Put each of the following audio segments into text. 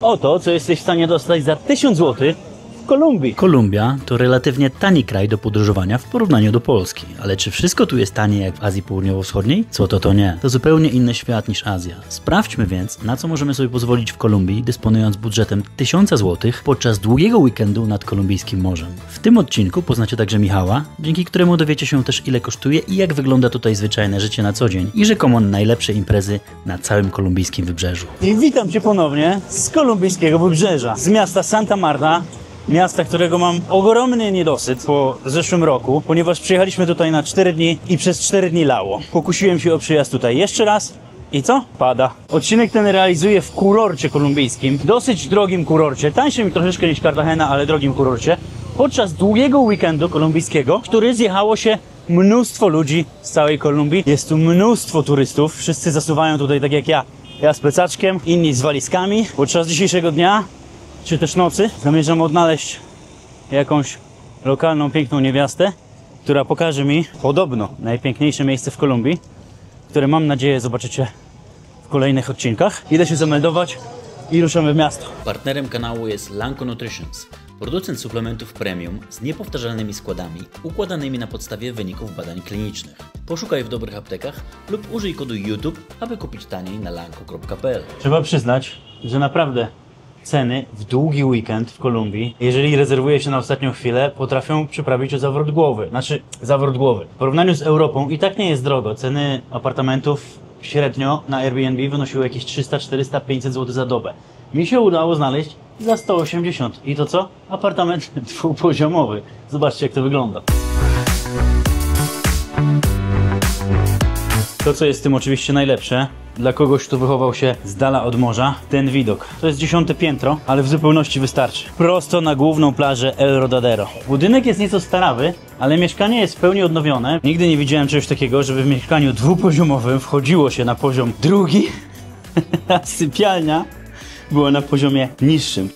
Oto, co jesteś w stanie dostać za 1000 zł w Kolumbii. Kolumbia to relatywnie tani kraj do podróżowania w porównaniu do Polski. Ale czy wszystko tu jest tanie jak w Azji Południowo-Wschodniej? Co to nie. To zupełnie inny świat niż Azja. Sprawdźmy więc, na co możemy sobie pozwolić w Kolumbii, dysponując budżetem 1000 zł podczas długiego weekendu nad kolumbijskim morzem. W tym odcinku poznacie także Michała, dzięki któremu dowiecie się też, ile kosztuje i jak wygląda tutaj zwyczajne życie na co dzień i rzekomo najlepsze imprezy na całym kolumbijskim wybrzeżu. I witam Cię ponownie z kolumbijskiego wybrzeża, z miasta Santa Marta. Miasta, którego mam ogromny niedosyt po zeszłym roku, ponieważ przyjechaliśmy tutaj na 4 dni i przez 4 dni lało. Pokusiłem się o przyjazd tutaj jeszcze raz i co? Pada. Odcinek ten realizuję w kurorcie kolumbijskim, dosyć drogim kurorcie, tańszym troszeczkę niż Cartagena, ale drogim kurorcie, podczas długiego weekendu kolumbijskiego, w który zjechało się mnóstwo ludzi z całej Kolumbii. Jest tu mnóstwo turystów, wszyscy zasuwają tutaj tak jak ja. Ja z plecaczkiem, inni z walizkami. Podczas dzisiejszego dnia czy też nocy zamierzam odnaleźć jakąś lokalną, piękną niewiastę, która pokaże mi podobno najpiękniejsze miejsce w Kolumbii, które mam nadzieję zobaczycie w kolejnych odcinkach. Idę się zameldować i ruszamy w miasto. Partnerem kanału jest Lanco Nutritions, producent suplementów premium z niepowtarzalnymi składami, układanymi na podstawie wyników badań klinicznych. Poszukaj w dobrych aptekach lub użyj kodu YouTube, aby kupić taniej na lanco.pl. Trzeba przyznać, że naprawdę ceny w długi weekend w Kolumbii, jeżeli rezerwuje się na ostatnią chwilę, potrafią przyprawić o zawrót głowy. Znaczy, zawrót głowy. W porównaniu z Europą i tak nie jest drogo. Ceny apartamentów średnio na Airbnb wynosiły jakieś 300, 400, 500 zł za dobę. Mi się udało znaleźć za 180. I to co? Apartament dwupoziomowy. Zobaczcie, jak to wygląda. To, co jest w tym oczywiście najlepsze, dla kogoś, kto wychował się z dala od morza, ten widok. To jest 10. piętro, ale w zupełności wystarczy. Prosto na główną plażę El Rodadero. Budynek jest nieco starawy, ale mieszkanie jest w pełni odnowione. Nigdy nie widziałem czegoś takiego, żeby w mieszkaniu dwupoziomowym wchodziło się na poziom drugi, a sypialnia była na poziomie niższym.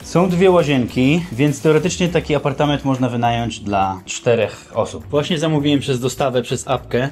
Są 2 łazienki, więc teoretycznie taki apartament można wynająć dla 4 osób. Właśnie zamówiłem przez dostawę, przez apkę,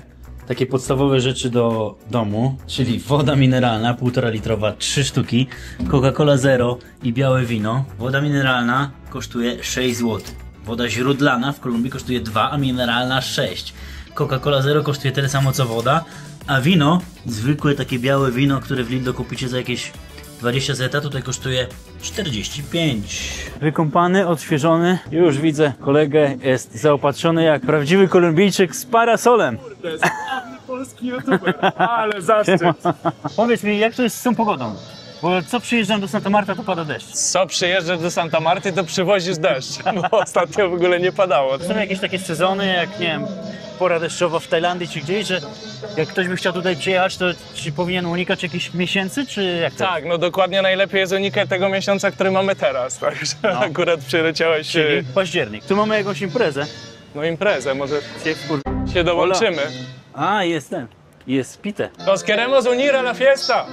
takie podstawowe rzeczy do domu, czyli woda mineralna 1,5 litrowa, 3 sztuki, Coca-Cola Zero i białe wino. Woda mineralna kosztuje 6 zł. Woda źródlana w Kolumbii kosztuje 2, a mineralna 6. Coca-Cola Zero kosztuje tyle samo co woda, a wino, zwykłe takie białe wino, które w Lidlo kupicie za jakieś 20 zeta, tutaj kosztuje 45. Wykąpany, odświeżony. Już widzę, kolegę jest zaopatrzony jak prawdziwy Kolumbijczyk z parasolem. To jest sławny polski youtuber, ale zaszczyt. Powiedz mi, jak to jest z tą pogodą? Bo co przyjeżdżam do Santa Marta, to pada deszcz. Co przyjeżdżasz do Santa Marty, to przywozisz deszcz, bo ostatnio w ogóle nie padało. Są jakieś takie sezony, jak nie wiem, pora deszczowa w Tajlandii czy gdzieś, że jak ktoś by chciał tutaj przyjechać, to czy powinien unikać jakichś miesięcy, czy jak to? Tak, no dokładnie najlepiej jest unikać tego miesiąca, który mamy teraz, także akurat przyleciałeś... Czyli październik. Tu mamy jakąś imprezę. No imprezę, może się dołączymy. A, jest ten. Jest pite. Nos queremos unir a la fiesta!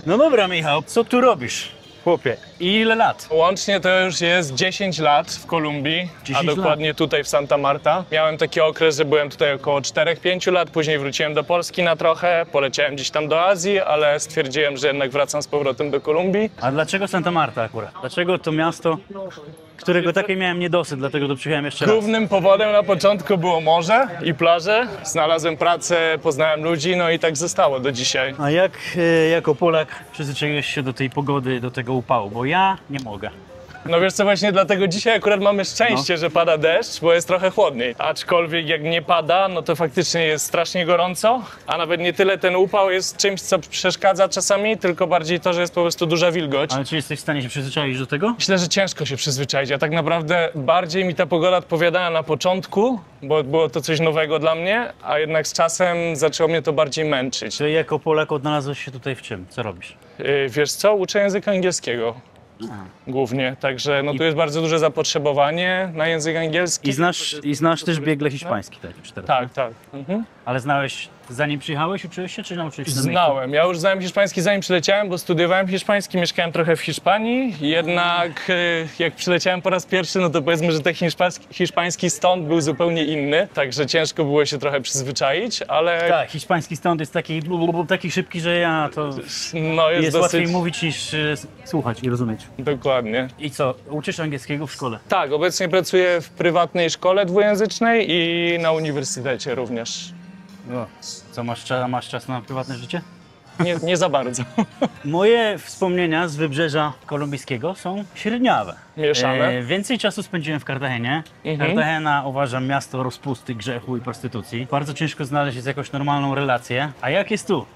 No dobra, Michał, co tu robisz, chłopie? I ile lat? Łącznie to już jest 10 lat w Kolumbii, 10 a dokładnie tutaj w Santa Marta. Miałem taki okres, że byłem tutaj około 4-5 lat, później wróciłem do Polski na trochę, poleciałem gdzieś tam do Azji, ale stwierdziłem, że jednak wracam z powrotem do Kolumbii. A dlaczego Santa Marta akurat? Dlaczego to miasto, którego taki miałem niedosyt, dlatego tu przyjechałem jeszcze raz? Głównym powodem na początku było morze i plaże. Znalazłem pracę, poznałem ludzi, no i tak zostało do dzisiaj. A jak jako Polak przyzwyczaiłeś się do tej pogody, do tego upału? Bo ja nie mogę. No wiesz co, właśnie dlatego dzisiaj akurat mamy szczęście, że pada deszcz, bo jest trochę chłodniej. Aczkolwiek jak nie pada, no to faktycznie jest strasznie gorąco, a nawet nie tyle ten upał jest czymś, co przeszkadza czasami, tylko bardziej to, że jest po prostu duża wilgoć. Ale czy jesteś w stanie się przyzwyczaić do tego? Myślę, że ciężko się przyzwyczaić, a tak naprawdę bardziej mi ta pogoda odpowiadała na początku, bo było to coś nowego dla mnie, a jednak z czasem zaczęło mnie to bardziej męczyć. Czy jako Polak odnalazłeś się tutaj w czym? Co robisz? Wiesz co, uczę języka angielskiego. Głównie, także no tu jest bardzo duże zapotrzebowanie na język angielski. I znasz też biegle hiszpański, tak? Tak, tak. Mhm. Ale znałeś Zanim przyjechałeś, uczyłeś się, czy nauczyłeś się? Znałem. Ja już znałem hiszpański zanim przyleciałem, bo studiowałem hiszpański, mieszkałem trochę w Hiszpanii. Jednak jak przyleciałem po raz pierwszy, no to powiedzmy, że ten hiszpański stąd był zupełnie inny. Także ciężko było się trochę przyzwyczaić, ale Tak, hiszpański stąd jest taki szybki, że ja to no jest jest dosyć... łatwiej mówić niż słuchać i rozumieć. Dokładnie. I co, uczysz angielskiego w szkole? Tak, obecnie pracuję w prywatnej szkole dwujęzycznej i na uniwersytecie również. O, co, masz czas na prywatne życie? Nie za bardzo. Moje wspomnienia z wybrzeża kolumbijskiego są średniawe. Mieszane. Więcej czasu spędziłem w Cartagenie. Cartagena uważam miasto rozpusty, grzechu i prostytucji. Bardzo ciężko znaleźć jakąś normalną relację. A jak jest tu?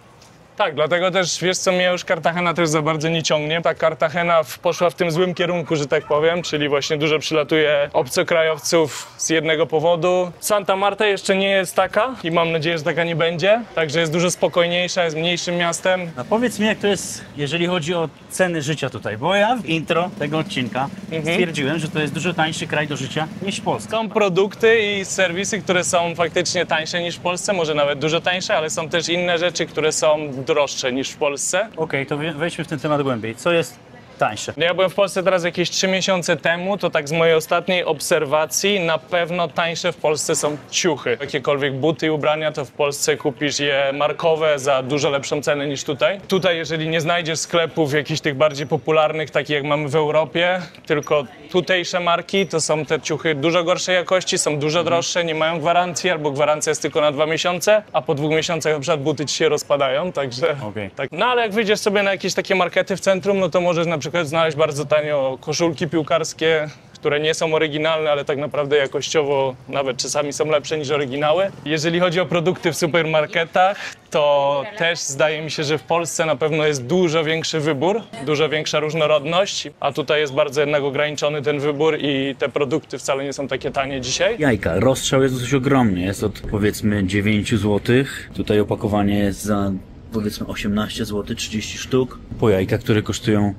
Tak, dlatego też, wiesz co, mnie już Cartagena też za bardzo nie ciągnie. Ta Cartagena poszła w tym złym kierunku, że tak powiem, czyli właśnie dużo przylatuje obcokrajowców z jednego powodu. Santa Marta jeszcze nie jest taka i mam nadzieję, że taka nie będzie. Także jest dużo spokojniejsza, jest mniejszym miastem. A powiedz mi, jak to jest, jeżeli chodzi o ceny życia tutaj, bo ja w intro tego odcinka stwierdziłem, że to jest dużo tańszy kraj do życia niż Polska. Są produkty i serwisy, które są faktycznie tańsze niż w Polsce, może nawet dużo tańsze, ale są też inne rzeczy, które są droższe niż w Polsce. Okej, to wejdźmy w ten temat głębiej. Co jest tańsze? Ja byłem w Polsce teraz jakieś 3 miesiące temu, to tak z mojej ostatniej obserwacji na pewno tańsze w Polsce są ciuchy. Jakiekolwiek buty i ubrania, to w Polsce kupisz je markowe za dużo lepszą cenę niż tutaj. Tutaj, jeżeli nie znajdziesz sklepów jakichś tych bardziej popularnych, takich jak mamy w Europie, tylko tutejsze marki, to są te ciuchy dużo gorszej jakości, są dużo droższe, nie mają gwarancji, albo gwarancja jest tylko na 2 miesiące, a po 2 miesiącach na przykład buty ci się rozpadają, także... Okej. Tak. No ale jak wyjdziesz sobie na jakieś takie markety w centrum, no to możesz na przykład znaleźć bardzo tanio koszulki piłkarskie, które nie są oryginalne, ale tak naprawdę jakościowo nawet czasami są lepsze niż oryginały. Jeżeli chodzi o produkty w supermarketach, to też zdaje mi się, że w Polsce na pewno jest dużo większy wybór, dużo większa różnorodność, a tutaj jest bardzo jednak ograniczony ten wybór i te produkty wcale nie są takie tanie dzisiaj. Jajka. Rozstrzał jest dosyć ogromny. Jest od powiedzmy 9 zł. Tutaj opakowanie jest za powiedzmy 18 zł, 30 sztuk. Po jajka, które kosztują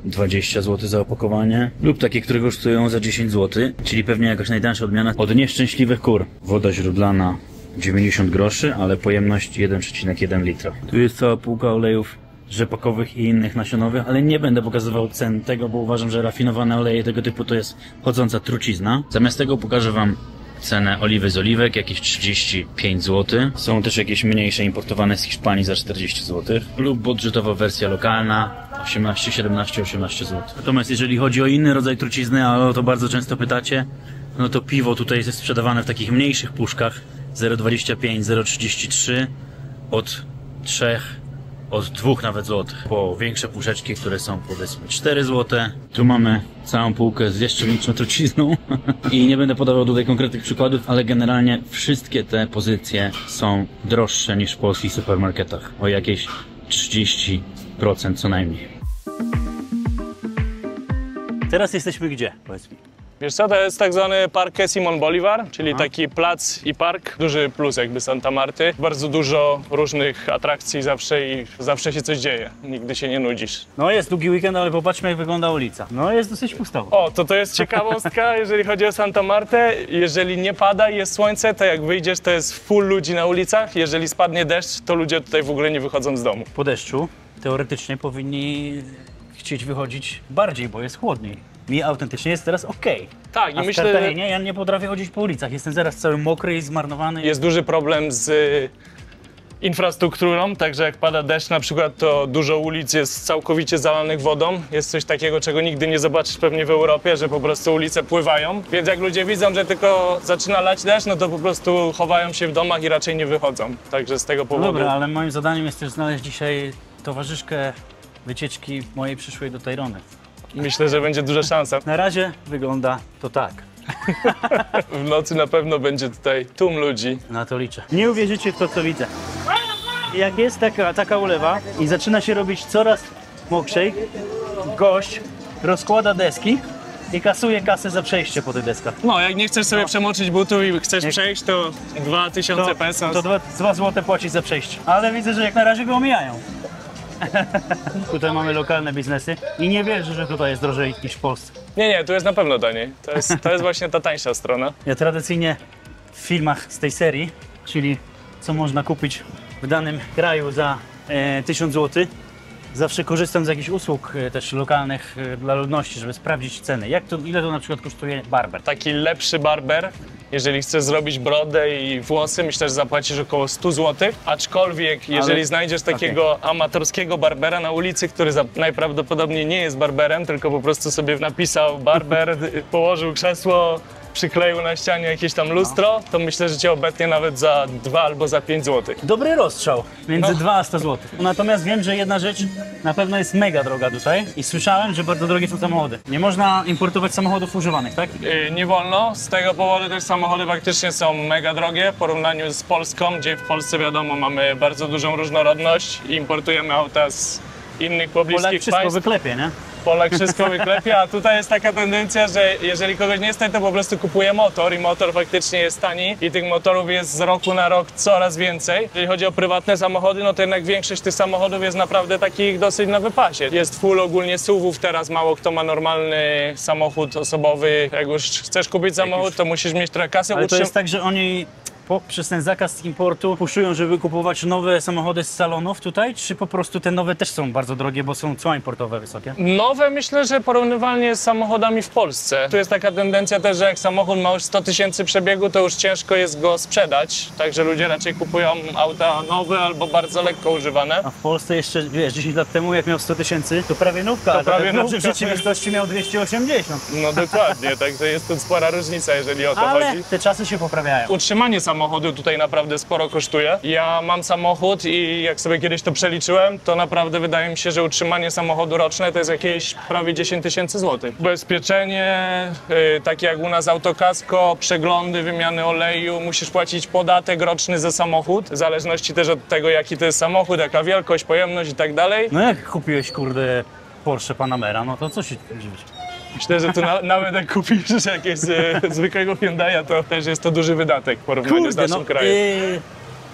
20 zł za opakowanie lub takie, które kosztują za 10 zł, czyli pewnie jakaś najtańsza odmiana od nieszczęśliwych kur. Woda źródlana 90 groszy, ale pojemność 1,1 litra. Tu jest cała półka olejów rzepakowych i innych nasionowych, ale nie będę pokazywał cen tego, bo uważam, że rafinowane oleje tego typu to jest chodząca trucizna. Zamiast tego pokażę wam cenę oliwy z oliwek, jakieś 35 zł. Są też jakieś mniejsze importowane z Hiszpanii za 40 zł. Lub budżetowa wersja lokalna 18, 17, 18 zł. Natomiast jeżeli chodzi o inny rodzaj trucizny, a o to bardzo często pytacie, no to piwo tutaj jest sprzedawane w takich mniejszych puszkach 0,25, 0,33 od 3, od 2 nawet złotych. Po większe puszeczki, które są powiedzmy 4 zł. Tu mamy całą półkę z jeszcze większą trucizną i nie będę podawał tutaj konkretnych przykładów, ale generalnie wszystkie te pozycje są droższe niż w polskich supermarketach. O jakieś 30% co najmniej. Teraz jesteśmy gdzie? Powiedz mi. Wiesz co, to jest tak zwany Parque Simón Bolívar, czyli taki plac i park, duży plus jakby Santa Marty. Bardzo dużo różnych atrakcji zawsze i zawsze się coś dzieje, nigdy się nie nudzisz. No jest długi weekend, ale popatrzmy, jak wygląda ulica. No jest dosyć pustowo. O, to jest ciekawostka, jeżeli chodzi o Santa Martę. Jeżeli nie pada i jest słońce, to jak wyjdziesz, to jest full ludzi na ulicach. Jeżeli spadnie deszcz, to ludzie tutaj w ogóle nie wychodzą z domu. Po deszczu teoretycznie powinni chcieć wychodzić bardziej, bo jest chłodniej. Mi autentycznie jest teraz okej. Tak, A i w myślę, Cartaginie ja nie potrafię chodzić po ulicach. Jestem zaraz cały mokry i zmarnowany. jest duży problem z infrastrukturą, także jak pada deszcz na przykład, to dużo ulic jest całkowicie zalanych wodą. Jest coś takiego, czego nigdy nie zobaczysz pewnie w Europie, że po prostu ulice pływają. Więc jak ludzie widzą, że tylko zaczyna lać deszcz, no to po prostu chowają się w domach i raczej nie wychodzą. Także z tego No powodu... dobra, ale moim zadaniem jest też znaleźć dzisiaj towarzyszkę wycieczki mojej przyszłej do Tayrony. Myślę, że będzie duża szansa. Na razie wygląda to tak. W nocy na pewno będzie tutaj tłum ludzi. Na to liczę. Nie uwierzycie w to, co widzę. Jak jest taka ulewa i zaczyna się robić coraz mokrzej, gość rozkłada deski i kasuje kasę za przejście po tych deskach. No, jak nie chcesz sobie przemoczyć butów i chcesz przejść, to 2000 pesos. To 2 zł płacić za przejście. Ale widzę, że jak na razie go omijają. Tutaj mamy lokalne biznesy i nie wierzę, że tutaj jest drożej niż w Polsce. Nie, tu jest na pewno taniej. To jest właśnie ta tańsza strona. Ja tradycyjnie w filmach z tej serii, czyli co można kupić w danym kraju za 1000 zł. Zawsze korzystam z jakichś usług też lokalnych dla ludności, żeby sprawdzić ceny. Ile to na przykład kosztuje barber? Taki lepszy barber, jeżeli chcesz zrobić brodę i włosy, myślę, że zapłacisz około 100 zł. Aczkolwiek, jeżeli znajdziesz takiego amatorskiego barbera na ulicy, który najprawdopodobniej nie jest barberem, tylko po prostu sobie napisał barber, położył krzesło, przykleił na ścianie jakieś tam lustro, to myślę, że cię obetnie nawet za 2 albo za 5 zł. Dobry rozstrzał, między 2 a 100 zł. Natomiast wiem, że jedna rzecz na pewno jest mega droga tutaj i słyszałem, że bardzo drogie są samochody. Nie można importować samochodów używanych, tak? Nie wolno, z tego powodu też samochody faktycznie są mega drogie w porównaniu z Polską, gdzie w Polsce wiadomo mamy bardzo dużą różnorodność i importujemy auta z innych pobliskich Polak wszystko państw. wyklepie, nie? Polak wszystko wyklepie, a tutaj jest taka tendencja, że jeżeli kogoś nie stać, to po prostu kupuje motor i motor faktycznie jest tani i tych motorów jest z roku na rok coraz więcej. Jeżeli chodzi o prywatne samochody, no to jednak większość tych samochodów jest naprawdę takich dosyć na wypasie. Jest full ogólnie SUV-ów teraz, mało kto ma normalny samochód osobowy. Jak już chcesz kupić samochód, to musisz mieć trochę kasy. Ale to jest tak, że oni przez ten zakaz importu puszują, żeby kupować nowe samochody z salonów tutaj, czy po prostu te nowe też są bardzo drogie, bo są cła importowe wysokie? Nowe myślę, że porównywalnie z samochodami w Polsce. Tu jest taka tendencja też, że jak samochód ma już 100 000 przebiegu, to już ciężko jest go sprzedać. Także ludzie raczej kupują auta nowe albo bardzo lekko używane. A w Polsce jeszcze, wiesz, 10 lat temu jak miał 100 000, to prawie nówka, a prawie w nówka. rzeczywistości miał 280. No dokładnie, także jest to spora różnica, jeżeli o to Ale chodzi. te czasy się poprawiają. Utrzymanie samochodu tutaj naprawdę sporo kosztuje. Ja mam samochód i jak sobie kiedyś to przeliczyłem, to naprawdę wydaje mi się, że utrzymanie samochodu roczne to jest jakieś prawie 10 000 złotych. Ubezpieczenie, takie jak u nas autokasko, przeglądy, wymiany oleju, musisz płacić podatek roczny za samochód, w zależności też od tego, jaki to jest samochód, jaka wielkość, pojemność i tak dalej. No jak kupiłeś, kurde, Porsche Panamera, no to co się dziwić? Myślę, że tu nawet jak kupisz jakiegoś zwykłego Hyundai'a, to też jest to duży wydatek w porównaniu z naszym krajem.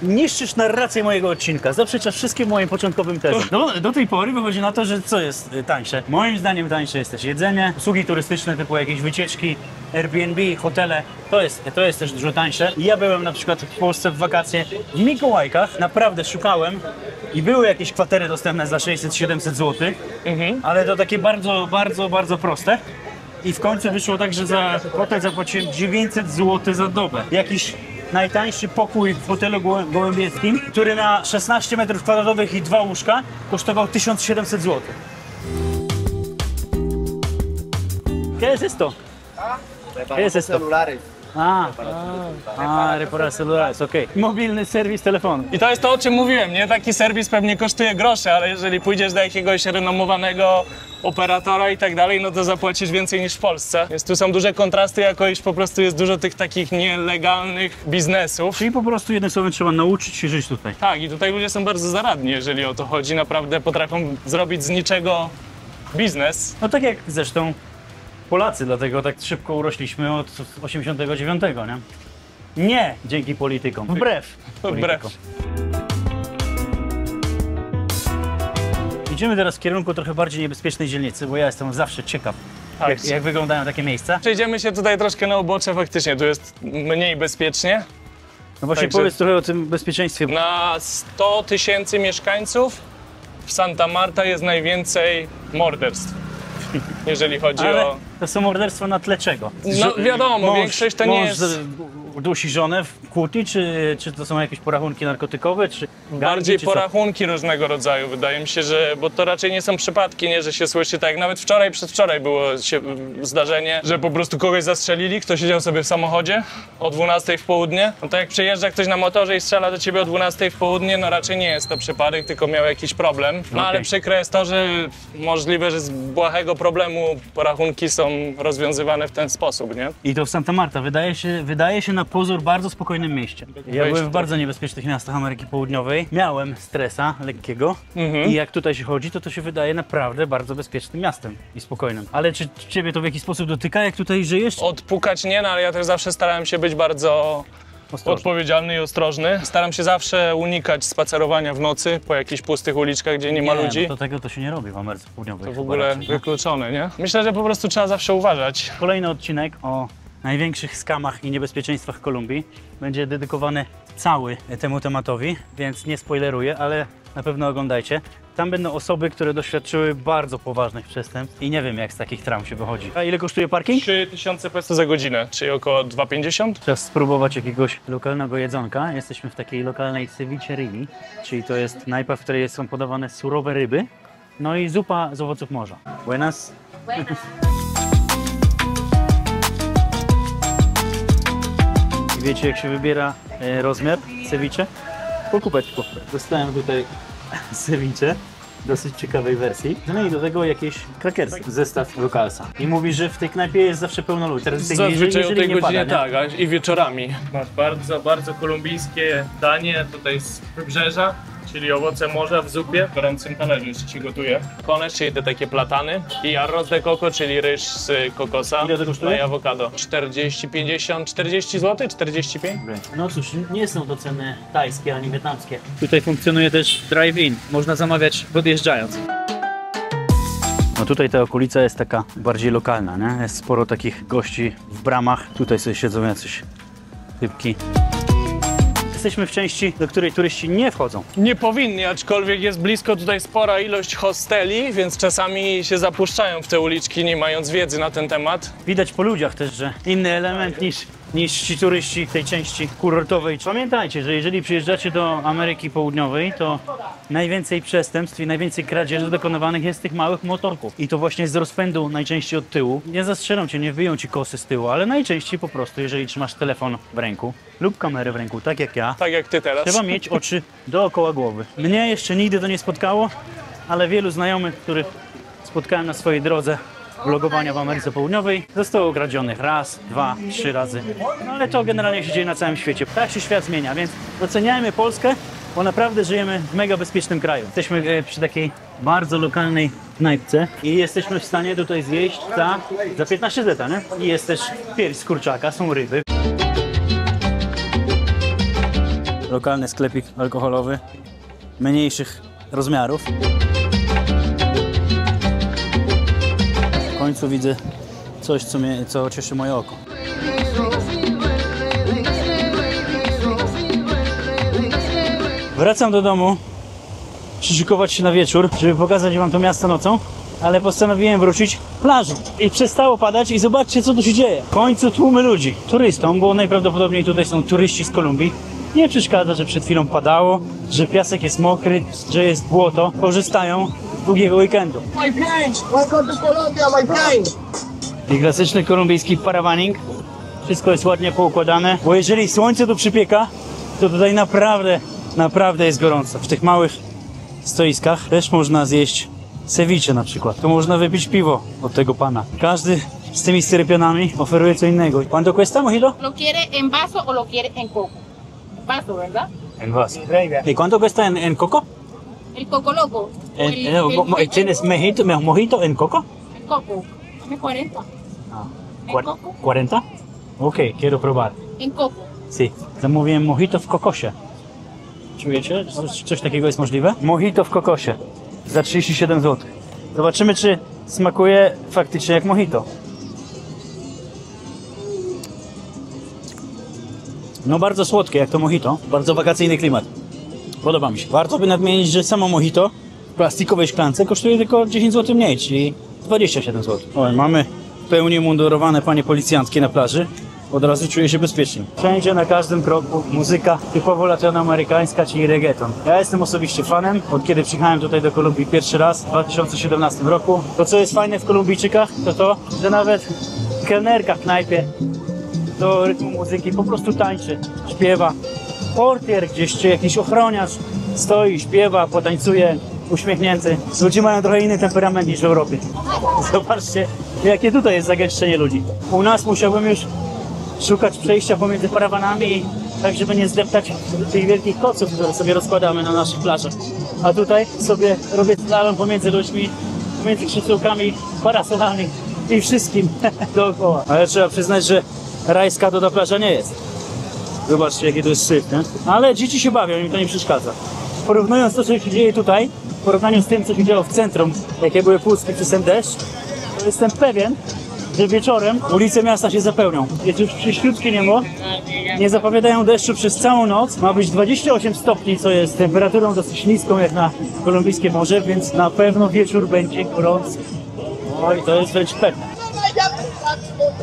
Niszczysz narrację mojego odcinka, zaprzeczasz wszystkim moim początkowym tezom. Do tej pory wychodzi na to, że co jest tańsze? Moim zdaniem tańsze jest też jedzenie, usługi turystyczne typu jakieś wycieczki, Airbnb, hotele, to jest też dużo tańsze. Ja byłem na przykład w Polsce w wakacje w Mikołajkach, naprawdę szukałem i były jakieś kwatery dostępne za 600-700 zł, ale to takie bardzo proste. I w końcu wyszło tak, że za hotel zapłaciłem 900 zł za dobę. Jakiś najtańszy pokój w hotelu gołębieckim, który na 16 m2 i 2 łóżka kosztował 1700 zł. ¿Qué es esto? ¿Qué es esto? Celulares. Reparar celulares, okej. Mobilny serwis telefonu. I to jest to, o czym mówiłem, nie? Taki serwis pewnie kosztuje grosze, ale jeżeli pójdziesz do jakiegoś renomowanego operatora i tak dalej, no to zapłacisz więcej niż w Polsce. Więc tu są duże kontrasty, jako iż po prostu jest dużo tych takich nielegalnych biznesów. Czyli po prostu jednym słowem trzeba nauczyć się żyć tutaj. Tak, i tutaj ludzie są bardzo zaradni, jeżeli o to chodzi. Naprawdę potrafią zrobić z niczego biznes. No tak jak zresztą Polacy, dlatego tak szybko urośliśmy od 89, nie? Nie dzięki politykom, wbrew politykom. Idziemy teraz w kierunku trochę bardziej niebezpiecznej dzielnicy, bo ja jestem zawsze ciekaw, jak wyglądają takie miejsca. Przejdziemy się tutaj troszkę na ubocze, faktycznie tu jest mniej bezpiecznie. No właśnie Także powiedz trochę o tym bezpieczeństwie. Na 100 000 mieszkańców w Santa Marta jest najwięcej morderstw, jeżeli chodzi Ale o... to są morderstwa na tle czego? No wiadomo, większość to nie mąż jest... dusi żonę w kłótni, czy to są jakieś porachunki narkotykowe, czy Bardziej czy co? porachunki różnego rodzaju, wydaje mi się, że, bo to raczej nie są przypadki, nie, że się słyszy tak, jak nawet wczoraj, przedwczoraj było zdarzenie, że po prostu kogoś zastrzelili, kto siedział sobie w samochodzie o 12 w południe. No to jak przyjeżdża ktoś na motorze i strzela do ciebie o 12 w południe, no raczej nie jest to przypadek, tylko miał jakiś problem. No ale przykre jest to, że możliwe, że z błahego problemu porachunki są rozwiązywane w ten sposób, nie? I to w Santa Marta wydaje się na pozór bardzo spokojnym mieście. Ja byłem w bardzo niebezpiecznych miastach Ameryki Południowej. Miałem stresa lekkiego i jak tutaj się chodzi, to się wydaje naprawdę bardzo bezpiecznym miastem i spokojnym. Ale czy ciebie to w jakiś sposób dotyka, jak tutaj żyjesz? Odpukać nie, no ale ja też zawsze starałem się być bardzo odpowiedzialny i ostrożny. Staram się zawsze unikać spacerowania w nocy po jakichś pustych uliczkach, gdzie nie ma ludzi. No tego to się nie robi w Ameryce Południowej. To w ogóle wykluczone, nie? Myślę, że po prostu trzeba zawsze uważać. Kolejny odcinek o największych skamach i niebezpieczeństwach Kolumbii. Będzie dedykowany cały temu tematowi, więc nie spoileruję, ale na pewno oglądajcie. Tam będą osoby, które doświadczyły bardzo poważnych przestępstw i nie wiem, jak z takich traum się wychodzi. A ile kosztuje parking? 3000 peso za godzinę, czyli około 2,50. Czas spróbować jakiegoś lokalnego jedzonka. Jesteśmy w takiej lokalnej cevicherii, czyli to jest knajpa, w której są podawane surowe ryby, no i zupa z owoców morza. Buenas. I wiecie, jak się wybiera rozmiar ceviche? Po kubeczku. Dostałem tutaj ceviche dosyć ciekawej wersji. No i do tego jakieś krakersy, zestaw lokalsa. I mówi, że w tej knajpie jest zawsze pełno ludzi. Zazwyczaj o tej nie pada, godzinie nie? tak, a i wieczorami. Masz bardzo, bardzo kolumbijskie danie tutaj z wybrzeża, czyli owoce morza w zupie. W gorącym talerzu jeszcze ci gotuję. Kones, czyli te takie platany i arroz de coco, czyli ryż z kokosa. Ile to kosztuje? No i awokado. 40, 50, 40 zł, 45? No cóż, nie są to ceny tajskie ani wietnamskie. Tutaj funkcjonuje też drive-in. Można zamawiać podjeżdżając. No tutaj ta okolica jest taka bardziej lokalna, nie? Jest sporo takich gości w bramach. Tutaj sobie siedzą jacyś typki. Jesteśmy w części, do której turyści nie wchodzą. Nie powinni, aczkolwiek jest blisko tutaj spora ilość hosteli, więc czasami się zapuszczają w te uliczki, nie mając wiedzy na ten temat. Widać po ludziach też, że inny element niż ci turyści tej części kurortowej. Pamiętajcie, że jeżeli przyjeżdżacie do Ameryki Południowej, to najwięcej przestępstw i najwięcej kradzieży dokonywanych jest z tych małych motorków. I to właśnie z rozpędu, najczęściej od tyłu. Nie zastrzelą cię, nie wyją ci kosy z tyłu, ale najczęściej po prostu, jeżeli trzymasz telefon w ręku lub kamerę w ręku, tak jak ja, Tak jak ty teraz. trzeba mieć oczy dookoła głowy. Mnie jeszcze nigdy to nie spotkało, ale wielu znajomych, których spotkałem na swojej drodze vlogowania w Ameryce Południowej, zostało ukradzionych raz, 2, 3 razy. No ale to generalnie się dzieje na całym świecie. Tak się świat zmienia, więc doceniajmy Polskę, bo naprawdę żyjemy w mega bezpiecznym kraju. Jesteśmy przy takiej bardzo lokalnej knajpce i jesteśmy w stanie tutaj zjeść za 15 zeta, nie? I jest też pierś z kurczaka, są ryby. Lokalny sklepik alkoholowy, mniejszych rozmiarów. W końcu widzę coś, co cieszy moje oko. Wracam do domu, przyszykować się na wieczór, żeby pokazać wam to miasto nocą, ale postanowiłem wrócić plażą. I przestało padać i zobaczcie, co tu się dzieje. W końcu tłumy ludzi. Turystom, bo najprawdopodobniej tutaj są turyści z Kolumbii, nie przeszkadza, że przed chwilą padało, że piasek jest mokry, że jest błoto. Korzystają z długiego weekendu. My friends, welcome to Colombia, my friend. I klasyczny kolumbijski parawaning. Wszystko jest ładnie poukładane, bo jeżeli słońce tu przypieka, to tutaj naprawdę jest gorąco. W tych małych stoiskach też można zjeść ceviche na przykład. Tu można wypić piwo od tego pana. Każdy z tymi styropionami oferuje co innego. ¿Cuánto cuesta, mojito? ¿Lo quiere en vaso o lo quiere en coco? Vaso, ¿verdad? En vaso. ¿Y cuánto cuesta en coco? El coco loco. o ¿Tienes mojito en coco? el coco. Dame 40. En coco. 40? Okej, quiero probar. En coco. Si. Zamówiłem mojito w kokosie. Czujecie? Coś takiego jest możliwe? Mojito w kokosie. Za 37 zł. Zobaczymy, czy smakuje faktycznie jak mojito. No bardzo słodkie, jak to mojito. Bardzo wakacyjny klimat. Podoba mi się. Warto by nadmienić, że samo mojito w plastikowej szklance kosztuje tylko 10 zł mniej, czyli 27 zł. O, mamy w pełni mundurowane panie policjantki na plaży. Od razu czuję się bezpiecznie. Wszędzie, na każdym kroku muzyka typowo latynoamerykańska, czyli reggaeton. Ja jestem osobiście fanem, od kiedy przyjechałem tutaj do Kolumbii pierwszy raz w 2017 roku. To, co jest fajne w Kolumbijczykach, to, że nawet kelnerka w knajpie do rytmu muzyki po prostu tańczy, śpiewa. Portier gdzieś, czy jakiś ochroniarz stoi, śpiewa, potańcuje, uśmiechnięty. Ludzie mają trochę inny temperament niż w Europie. Zobaczcie, jakie tutaj jest zagęszczenie ludzi. U nas musiałbym już szukać przejścia pomiędzy parawanami, tak żeby nie zdeptać tych wielkich koców, które sobie rozkładamy na naszych plażach. A tutaj sobie robię slalom pomiędzy ludźmi, pomiędzy krzesełkami, parasolami i wszystkim dookoła. Ale trzeba przyznać, że rajska to ta plaża nie jest. Zobaczcie, jaki to jest syf, nie? Ale dzieci się bawią, im to nie przeszkadza. Porównując to, co się dzieje tutaj, w porównaniu z tym, co się działo w centrum, jakie były pustki przez ten deszcz, to jestem pewien, że wieczorem ulice miasta się zapełnią. Jest już czyściutkie niebo. Nie zapowiadają deszczu przez całą noc. Ma być 28 stopni, co jest temperaturą dosyć niską jak na kolumbijskie morze, więc na pewno wieczór będzie gorący. Oj, to jest wręcz pewne.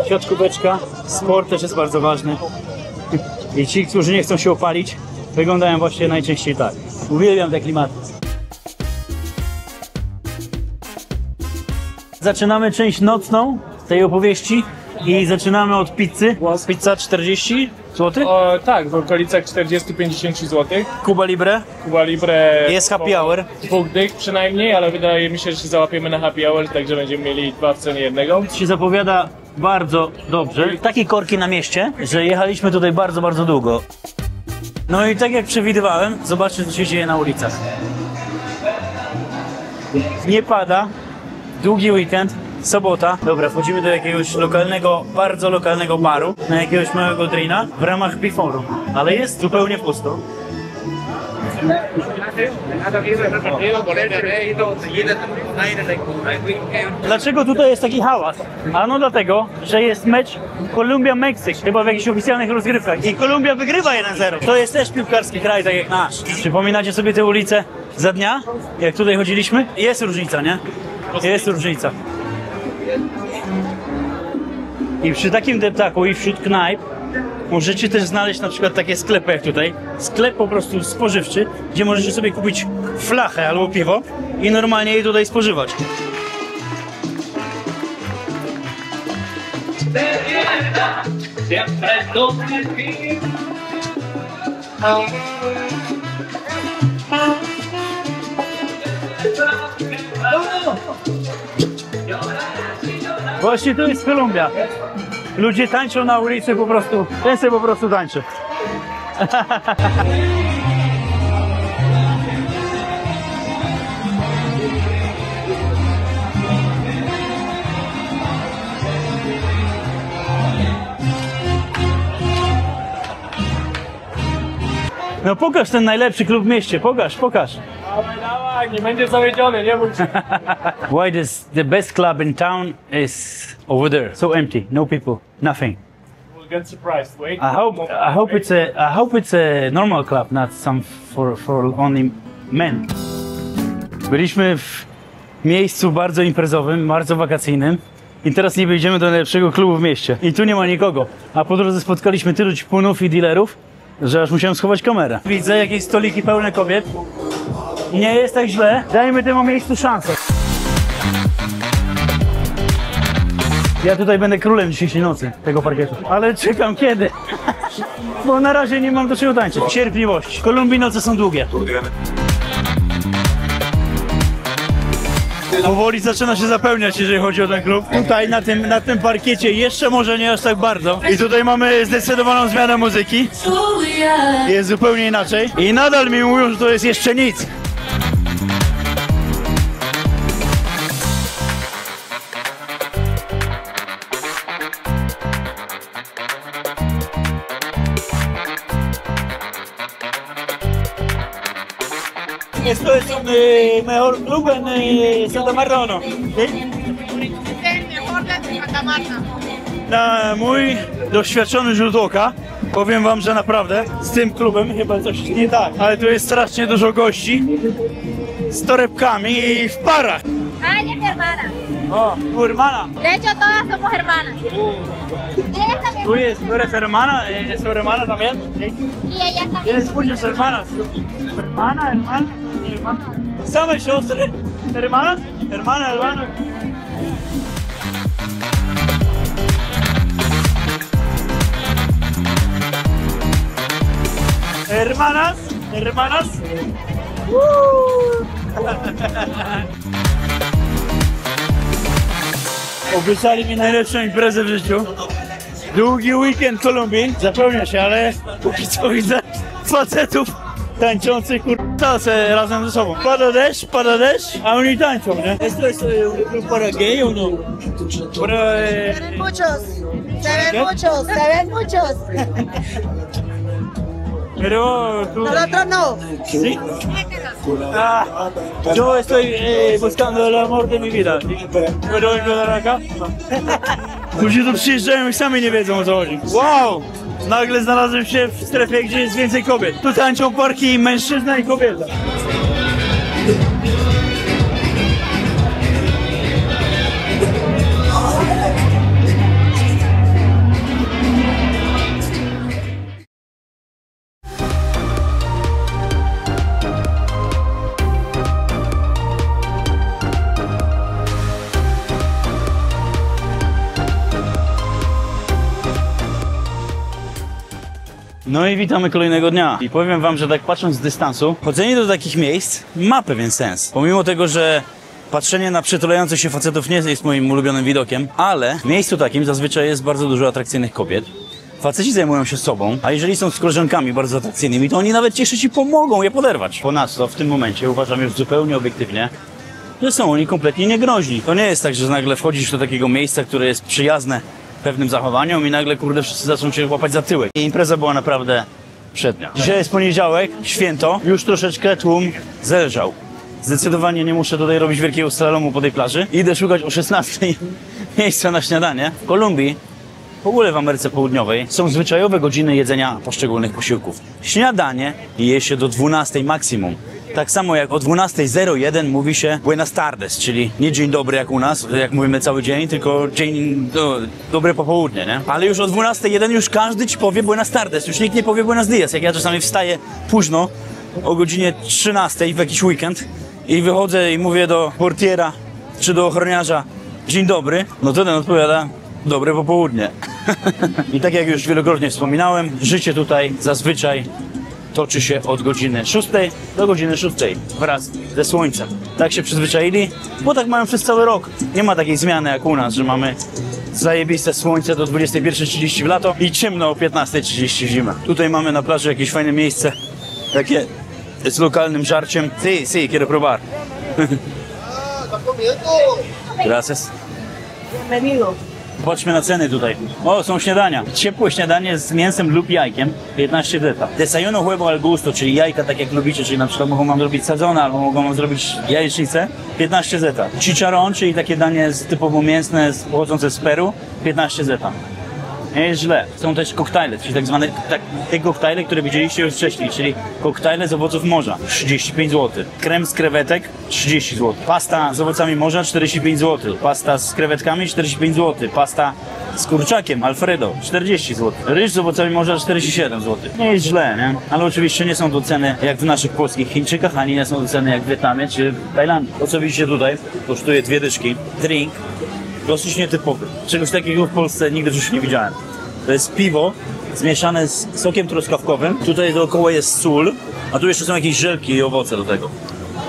W środku beczka. Sport też jest bardzo ważny. I ci, którzy nie chcą się opalić, wyglądają właśnie najczęściej tak. Uwielbiam te klimaty. Zaczynamy część nocną tej opowieści i zaczynamy od pizzy. Pizza 40 zł. Tak, w okolicach 40-50 zł. Cuba Libre. Cuba Libre Jest happy hour. 2 dych przynajmniej, ale wydaje mi się, że się załapiemy na happy hour, także będziemy mieli 2 w cenie jednego. Się zapowiada bardzo dobrze. Takie korki na mieście, że jechaliśmy tutaj bardzo, bardzo długo. No i tak jak przewidywałem, zobaczcie, co się dzieje na ulicach. Nie pada, długi weekend, sobota. Dobra, wchodzimy do jakiegoś lokalnego, bardzo lokalnego baru, na jakiegoś małego drina w ramach Biforu, ale jest zupełnie pusto. Dlaczego tutaj jest taki hałas? Ano dlatego, że jest mecz Kolumbia-Meksyk, chyba w jakichś oficjalnych rozgrywkach. I Kolumbia wygrywa 1-0. To jest też piłkarski kraj, tak jak nasz. Przypominacie sobie te ulice za dnia, jak tutaj chodziliśmy? Jest różnica, nie? Jest różnica. I przy takim deptaku i wśród knajp możecie też znaleźć na przykład takie sklepy jak tutaj. Sklep po prostu spożywczy, gdzie możecie sobie kupić flachę albo piwo i normalnie je tutaj spożywać. Właśnie tu jest Kolumbia. Ludzie tańczą na ulicy po prostu. Ten sobie po prostu tańczy. No pokaż ten najlepszy klub w mieście, pokaż. Dawaj, nie będzie zawiedziony, nie bój się. Why does the best club in town is over there? So empty, no people, nothing. We'll get surprised, wait. I hope it's a normal club, not some for only men. Byliśmy w miejscu bardzo imprezowym, bardzo wakacyjnym. I teraz nie wejdziemy do najlepszego klubu w mieście. I tu nie ma nikogo. A po drodze spotkaliśmy tylu ćpunów i dealerów, że aż musiałem schować kamerę. Widzę jakieś stoliki pełne kobiet. Nie jest tak źle. Dajmy temu miejscu szansę. Ja tutaj będę królem dzisiejszej nocy tego parkietu. Ale czekam kiedy. Bo na razie nie mam do czego tańczyć. Cierpliwość. W Kolumbii noce są długie. Powoli zaczyna się zapełniać, jeżeli chodzi o ten klub. Tutaj na tym parkiecie jeszcze może nie aż tak bardzo. I tutaj mamy zdecydowaną zmianę muzyki. Jest zupełnie inaczej. I nadal mi mówią, że to jest jeszcze nic. Esto es un mejor club en Santa Marta o no? ¿Sí? El mejor de Santa Marta. Na mój doświadczony rzut oka powiem wam, że naprawdę z tym klubem chyba coś nie tak. Ale tu jest strasznie dużo gości z torebkami i w parach. Ah, ella es mi hermana. O, tu hermana. De hecho, todas somos hermanas. Ella también. ¿Tú eres hermana? ¿Es tu hermana también? ¿Sí? Y ella también. Tienes muchas hermanas. Hermana. Same siostry? Hermana? Hermana. Hermanas. Obiecali mi najlepszą imprezę w życiu. Długi weekend w Kolumbii zapełnia się, ale póki co widzę facetów tańczących kurtasy razem ze sobą. Pada deszcz, a oni tańczą, nie? Esto es un club para gay o no? Para, Se ven muchos, se ven muchos. Pero tú... Nosotros no. Sí. Yo estoy buscando el amor de mi vida. Pero vengo de acá. Ludzie tu przyjeżdżają i sami nie wiedzą, o co chodzi. Wow! Nagle znalazłem się w strefie, gdzie jest więcej kobiet. Tu tańczą parki mężczyzna i kobieta. No i witamy kolejnego dnia. I powiem wam, że tak patrząc z dystansu, chodzenie do takich miejsc ma pewien sens. Pomimo tego, że patrzenie na przytulających się facetów nie jest moim ulubionym widokiem, ale w miejscu takim zazwyczaj jest bardzo dużo atrakcyjnych kobiet. Faceci zajmują się sobą, a jeżeli są z koleżankami bardzo atrakcyjnymi, to oni nawet cieszy ci pomogą je poderwać. Ponadto w tym momencie uważam już zupełnie obiektywnie, że są oni kompletnie niegroźni. To nie jest tak, że nagle wchodzisz do takiego miejsca, które jest przyjazne pewnym zachowaniom i nagle, kurde, wszyscy zaczną cię łapać za tyłek. I impreza była naprawdę przednia. Dzisiaj jest poniedziałek, święto, już troszeczkę tłum zelżał. Zdecydowanie nie muszę tutaj robić wielkiego slalomu po tej plaży. Idę szukać o 16 miejsca na śniadanie. W Kolumbii, w ogóle w Ameryce Południowej, są zwyczajowe godziny jedzenia poszczególnych posiłków. Śniadanie je się do 12 maksimum. Tak samo jak o 12:01 mówi się Buenas tardes, czyli nie dzień dobry jak u nas, jak mówimy cały dzień, tylko dzień dobre popołudnie, nie? Ale już o 12:01 już każdy ci powie Buenas tardes, już nikt nie powie Buenos dias. Jak ja czasami wstaję późno, o godzinie 13 w jakiś weekend i wychodzę i mówię do portiera czy do ochroniarza dzień dobry, no to ten odpowiada dobre popołudnie. I tak jak już wielokrotnie wspominałem, życie tutaj zazwyczaj toczy się od godziny 6 do godziny 6 wraz ze słońcem. Tak się przyzwyczaili, bo tak mają przez cały rok. Nie ma takiej zmiany jak u nas, że mamy zajebiste słońce do 21:30 w lato i ciemno o 15:30 w zimę. Tutaj mamy na plaży jakieś fajne miejsce, takie z lokalnym żarciem. Sí, quiero probar. Gracias. Bienvenido. Patrzmy na ceny tutaj. O, są śniadania. Ciepłe śniadanie z mięsem lub jajkiem, 15 zeta. Desayuno huevo al gusto, czyli jajka tak jak lubicie, czyli na przykład mogą wam zrobić sadzone, albo mogą wam zrobić jajecznicę, 15 zeta. Chicharron, czyli takie danie typowo mięsne, pochodzące z Peru, 15 zeta. Nie jest źle. Są też koktajle, czyli tak zwane te koktajle, które widzieliście już wcześniej, czyli koktajle z owoców morza, 35 zł. Krem z krewetek, 30 zł. Pasta z owocami morza, 45 zł. Pasta z krewetkami, 45 zł. Pasta z kurczakiem, Alfredo, 40 zł. Ryż z owocami morza, 47 zł. Nie jest źle, nie? Ale oczywiście nie są to ceny jak w naszych polskich Chińczykach, ani nie są to ceny jak w Wietnamie czy w Tajlandii. To co widzicie tutaj, kosztuje 2 dyszki. Drink dosyć nietypowy. Czegoś takiego w Polsce nigdy już nie widziałem. To jest piwo zmieszane z sokiem truskawkowym. Tutaj dookoła jest sól, a tu jeszcze są jakieś żelki i owoce do tego.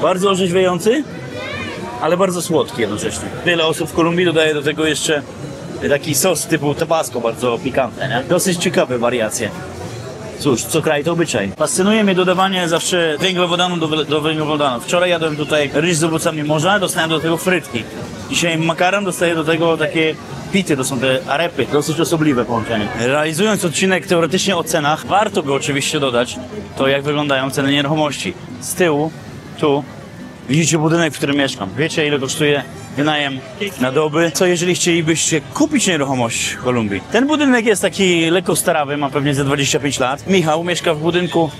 Bardzo orzeźwiający, ale bardzo słodki jednocześnie. Wiele osób w Kolumbii dodaje do tego jeszcze taki sos typu tabasco, bardzo pikantny, nie? Dosyć ciekawe wariacje. Cóż, co kraj to obyczaj. Fascynuje mnie dodawanie zawsze węglowodanu do węglowodanu. Wczoraj jadłem tutaj ryż z owocami morza, dostałem do tego frytki. Dzisiaj makaron, dostaję do tego takie pity, to są te arepy. Dosyć osobliwe połączenie. Realizując odcinek teoretycznie o cenach, warto by oczywiście dodać to, jak wyglądają ceny nieruchomości. Z tyłu, tu, widzicie budynek, w którym mieszkam. Wiecie, ile kosztuje wynajem na doby? Co jeżeli chcielibyście kupić nieruchomość w Kolumbii? Ten budynek jest taki lekko starawy, ma pewnie ze 25 lat. Michał mieszka w budynku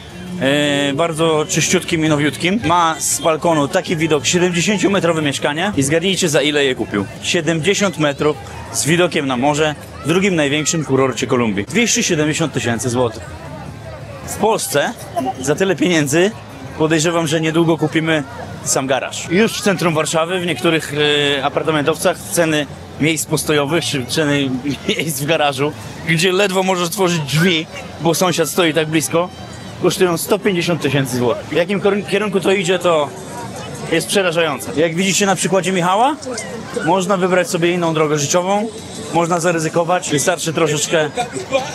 bardzo czyściutkim i nowiutkim. Ma z balkonu taki widok, 70-metrowe mieszkanie i zgadnijcie, za ile je kupił. 70 metrów z widokiem na morze w drugim największym kurorcie Kolumbii. 270 tysięcy złotych. W Polsce za tyle pieniędzy podejrzewam, że niedługo kupimy sam garaż. Już w centrum Warszawy, w niektórych apartamentowcach ceny miejsc postojowych, czy ceny miejsc w garażu, gdzie ledwo możesz tworzyć drzwi, bo sąsiad stoi tak blisko, kosztują 150 tysięcy złotych. W jakim kierunku to idzie, to jest przerażające. Jak widzicie na przykładzie Michała, można wybrać sobie inną drogę życiową, można zaryzykować, wystarczy troszeczkę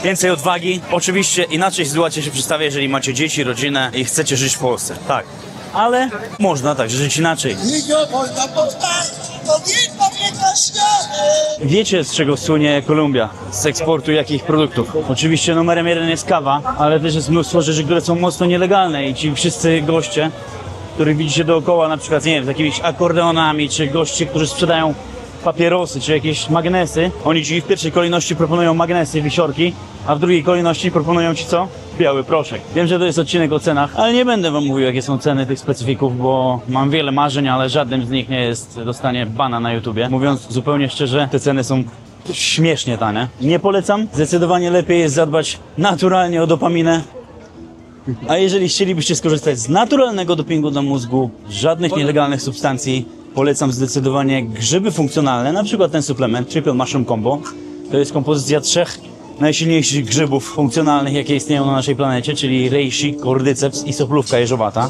więcej odwagi. Oczywiście inaczej sytuacja się przedstawia, jeżeli macie dzieci, rodzinę i chcecie żyć w Polsce. Tak, ale można także żyć inaczej. Wiecie, z czego słynie Kolumbia? Z eksportu jakich produktów? Oczywiście numerem jeden jest kawa, ale też jest mnóstwo rzeczy, które są mocno nielegalne i ci wszyscy goście, których widzicie dookoła, na przykład, nie wiem, z jakimiś akordeonami, czy goście, którzy sprzedają papierosy, czy jakieś magnesy, oni ci w pierwszej kolejności proponują magnesy, wisiorki, a w drugiej kolejności proponują ci co? Biały proszek. Wiem, że to jest odcinek o cenach, ale nie będę wam mówił, jakie są ceny tych specyfików, bo mam wiele marzeń, ale żadnym z nich nie jest dostanie bana na YouTubie. Mówiąc zupełnie szczerze, te ceny są śmiesznie tanie. Nie polecam. Zdecydowanie lepiej jest zadbać naturalnie o dopaminę. A jeżeli chcielibyście skorzystać z naturalnego dopingu dla mózgu, żadnych nielegalnych substancji, polecam zdecydowanie grzyby funkcjonalne, na przykład ten suplement Triple Mushroom Combo. To jest kompozycja 3 najsilniejszych grzybów funkcjonalnych, jakie istnieją na naszej planecie, czyli reishi, cordyceps i soplówka jeżowata.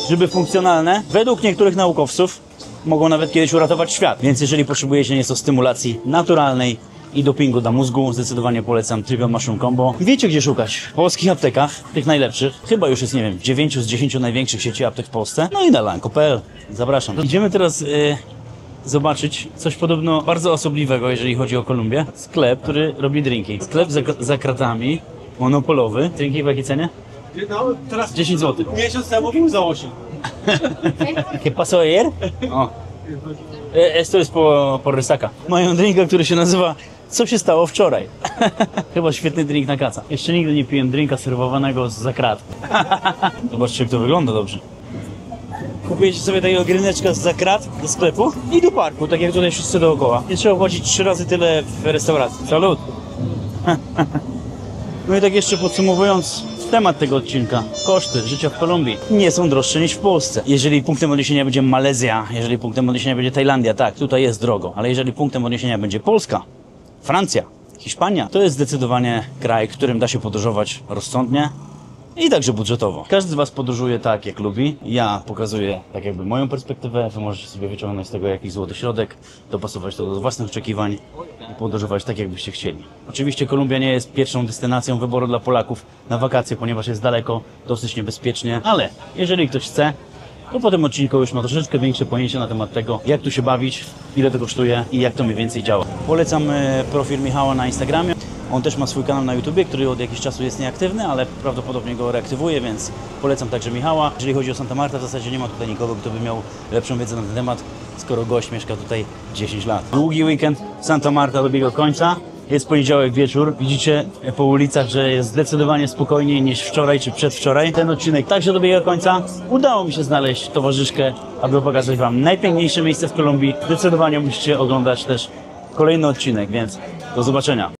Grzyby funkcjonalne, według niektórych naukowców, mogą nawet kiedyś uratować świat. Więc jeżeli potrzebujecie nieco stymulacji naturalnej i dopingu dla mózgu, zdecydowanie polecam Triple Mushroom Combo. Wiecie, gdzie szukać? W polskich aptekach, tych najlepszych. Chyba już jest, nie wiem, 9 z 10 największych sieci aptek w Polsce. No i na lanko.pl. Zapraszam. Idziemy teraz zobaczyć coś podobno bardzo osobliwego, jeżeli chodzi o Kolumbię. Sklep, który robi drinki. Sklep za kratami, monopolowy. Drinki w jakiej cenie? No, teraz 10 zł. miesiąc temu był za 8. ¿Qué pasó ayer? O. Esto es por resaca. Mają drinka, który się nazywa Co się stało wczoraj? Chyba świetny drink na kaca. Jeszcze nigdy nie piłem drinka serwowanego z zakrat. Zobaczcie, jak to wygląda dobrze. Kupujecie sobie takiego gryneczka z zakrat do sklepu i do parku, tak jak tutaj wszyscy dookoła. Nie trzeba płacić 3 razy tyle w restauracji. Salut! No i tak jeszcze podsumowując temat tego odcinka. Koszty życia w Kolumbii nie są droższe niż w Polsce. Jeżeli punktem odniesienia będzie Malezja, jeżeli punktem odniesienia będzie Tajlandia, tak, tutaj jest drogo. Ale jeżeli punktem odniesienia będzie Polska, Francja, Hiszpania, to jest zdecydowanie kraj, w którym da się podróżować rozsądnie i także budżetowo. Każdy z was podróżuje tak, jak lubi. Ja pokazuję tak jakby moją perspektywę. Wy możecie sobie wyciągnąć z tego jakiś złoty środek, dopasować to do własnych oczekiwań i podróżować tak, jakbyście chcieli. Oczywiście Kolumbia nie jest pierwszą destynacją wyboru dla Polaków na wakacje, ponieważ jest daleko, dosyć niebezpiecznie, ale jeżeli ktoś chce, to po tym odcinku już ma troszeczkę większe pojęcie na temat tego, jak tu się bawić, ile to kosztuje i jak to mniej więcej działa. Polecam profil Michała na Instagramie. On też ma swój kanał na YouTubie, który od jakiegoś czasu jest nieaktywny, ale prawdopodobnie go reaktywuje, więc polecam także Michała. Jeżeli chodzi o Santa Marta, w zasadzie nie ma tutaj nikogo, kto by miał lepszą wiedzę na ten temat, skoro gość mieszka tutaj 10 lat. Długi weekend Santa Marta dobiega końca. Jest poniedziałek wieczór. Widzicie po ulicach, że jest zdecydowanie spokojniej niż wczoraj czy przedwczoraj. Ten odcinek także dobiega końca. Udało mi się znaleźć towarzyszkę, aby pokazać wam najpiękniejsze miejsce w Kolumbii. Zdecydowanie musicie oglądać też kolejny odcinek, więc do zobaczenia.